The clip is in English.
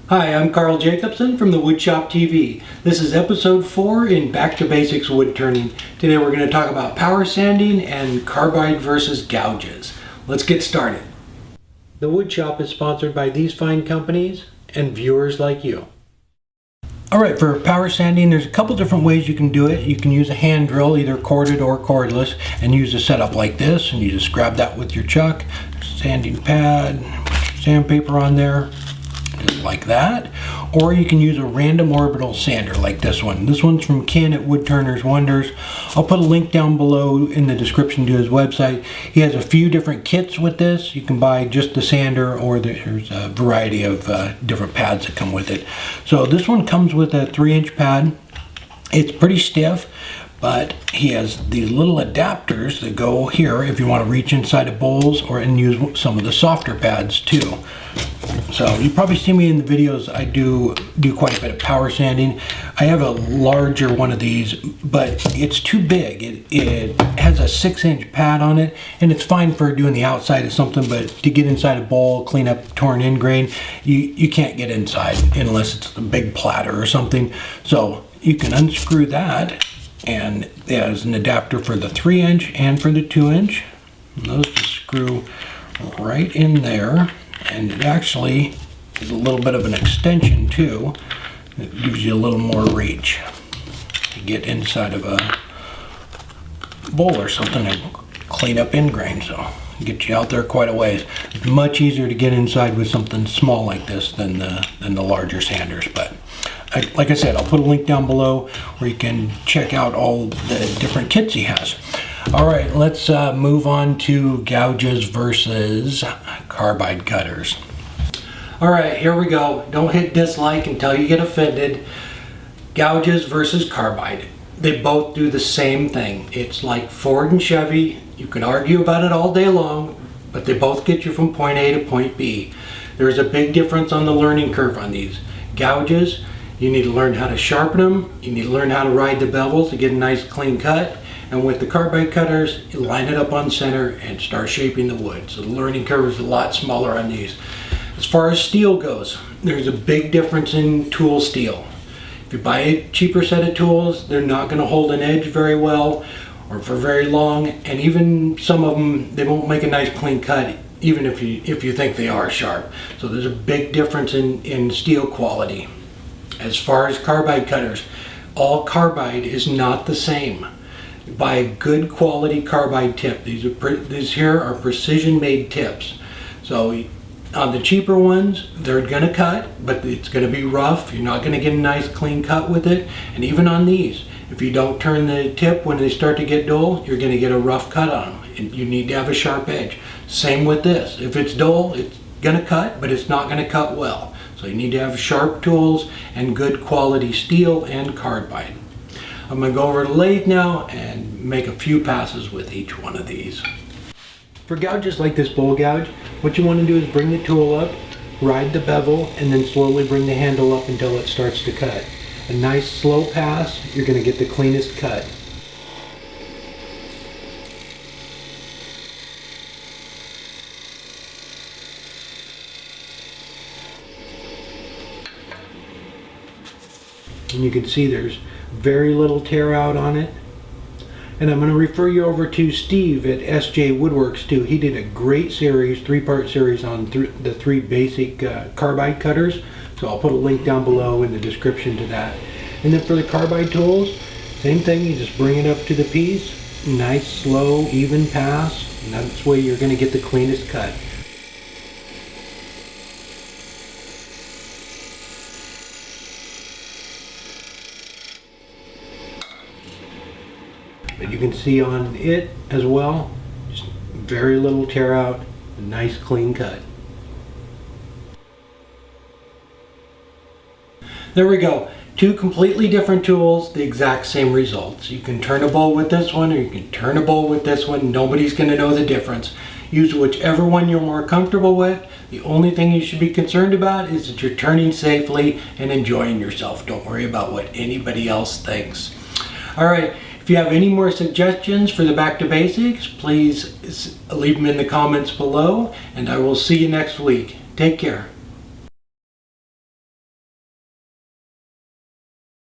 Hi, I'm Carl Jacobson from the Woodshop TV. This is episode 4 in Back to Basics wood turning. Today we're going to talk about power sanding and carbide versus gouges. Let's get started. The Woodshop is sponsored by these fine companies and viewers like you. Alright, for power sanding, there's a couple different ways you can do it. You can use a hand drill, either corded or cordless, and use a setup like this, and you just grab that with your chuck, sanding pad, sandpaper on there, just like that. Or you can use a random orbital sander like this one. This one's from Ken at Woodturners Wonders. I'll put a link down below in the description to his website. He has a few different kits with this. You can buy just the sander, or there's a variety of different pads that come with it. So this one comes with a 3-inch pad. It's pretty stiff, but he has these little adapters that go here if you want to reach inside of bowls and use some of the softer pads too. So you probably see me in the videos. I do quite a bit of power sanding. I have a larger one of these, but it's too big. It has a 6-inch pad on it, and it's fine for doing the outside of something, but to get inside a bowl, clean up torn end grain, you can't get inside unless it's a big platter or something. So you can unscrew that, and there's an adapter for the 3-inch and for the 2-inch. Those just screw right in there. And it actually is a little bit of an extension too. It gives you a little more reach to get inside of a bowl or something and clean up end grain. So get you out there quite a ways. It's much easier to get inside with something small like this than the larger sanders. But like I said, I'll put a link down below where you can check out all the different kits he has. All right, let's move on to gouges versus carbide cutters. All right, here we go. Don't hit dislike until you get offended. Gouges versus carbide. They both do the same thing. It's like Ford and Chevy. You can argue about it all day long, but they both get you from point A to point B. There's a big difference on the learning curve on these. Gouges, you need to learn how to sharpen them. You need to learn how to ride the bevels to get a nice clean cut. And with the carbide cutters, you line it up on center and start shaping the wood. So the learning curve is a lot smaller on these. As far as steel goes, there's a big difference in tool steel. If you buy a cheaper set of tools, they're not going to hold an edge very well or for very long. And even some of them, they won't make a nice clean cut, even if you think they are sharp. So there's a big difference in steel quality. As far as carbide cutters, all carbide is not the same. Buy a good quality carbide tip. These here are precision made tips. So on the cheaper ones, they're going to cut, but it's going to be rough. You're not going to get a nice clean cut with it. And even on these, if you don't turn the tip when they start to get dull, you're going to get a rough cut on them. And you need to have a sharp edge. Same with this. If it's dull, it's going to cut, but it's not going to cut well. So you need to have sharp tools and good quality steel and carbide. I'm going to go over to the lathe now and make a few passes with each one of these. For gouges like this bowl gouge, what you want to do is bring the tool up, ride the bevel, and then slowly bring the handle up until it starts to cut. A nice slow pass, you're going to get the cleanest cut. And you can see there's very little tear out on it. And I'm going to refer you over to Steve at SJ Woodworks too. He did a great series, 3-part series on the 3 basic carbide cutters. So I'll put a link down below in the description to that. And then for the carbide tools, same thing. You just bring it up to the piece. Nice, slow, even pass. And that's the way you're going to get the cleanest cut. But you can see on it as well, just very little tear out, a nice clean cut. There we go. 2 completely different tools, the exact same results. You can turn a bowl with this one, or you can turn a bowl with this one. Nobody's going to know the difference. Use whichever one you're more comfortable with. The only thing you should be concerned about is that you're turning safely and enjoying yourself. Don't worry about what anybody else thinks. All right. If you have any more suggestions for the Back to Basics, please leave them in the comments below, and I will see you next week. Take care.